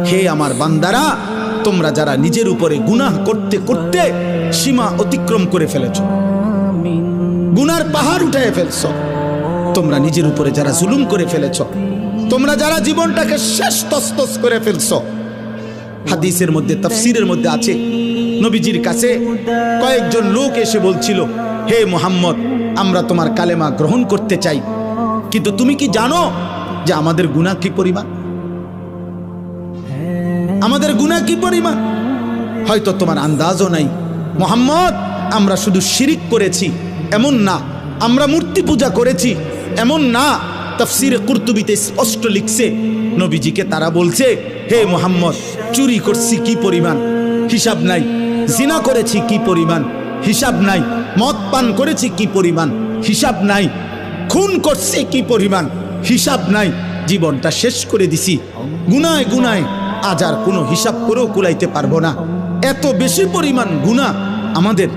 হে আমার বান্দারা, তোমরা যারা নিজের উপরে গুনাহ করতে করতে সীমা অতিক্রম করে ফেলেছ, গুনার পাহাড় উঠায় ফেলছ, তোমরা নিজের উপরে যারা জুলুম করে ফেলেছ, তোমরা যারা জীবনটাকে শেষ তসতস করে ফেলছ। হাদিসের মধ্যে, তাফসীরের মধ্যে আছে, নবীজির কাছে কয়েকজন লোক এসে বলছিল, হে মুহাম্মদ, আমরা তোমার কালেমা গ্রহণ করতে চাই, কিন্তু তুমি কি জানো যে আমাদের গুনাহ কি পরিমাণ? আমাদের গুনাহ কি পরিমাণ? হয়তো তোমার আন্দাজও নাই। মুহাম্মদ, আমরা শুধু শিরিক করেছি এমন না, আমরা মূর্তি পূজা করেছি এমন না। তাফসীরে কুরতুবীতে স্পষ্ট লিখছে, নবীজিকে তারা বলছে, হে মুহাম্মদ, চুরি করছি কি পরিমাণ, হিসাব নাই। জিনা করেছি কি পরিমাণ, হিসাব নাই। মদ পান করেছি কি পরিমাণ, হিসাব নাই। খুন করছি কি পরিমাণ, হিসাব নাই। জীবনটা শেষ করে দিছি গুনায় গুনায়, আজ আর কোনো হিসাব করেও কুলাইতে পারবো না। এত বেশি পরিমাণ গুনাহ আমাদের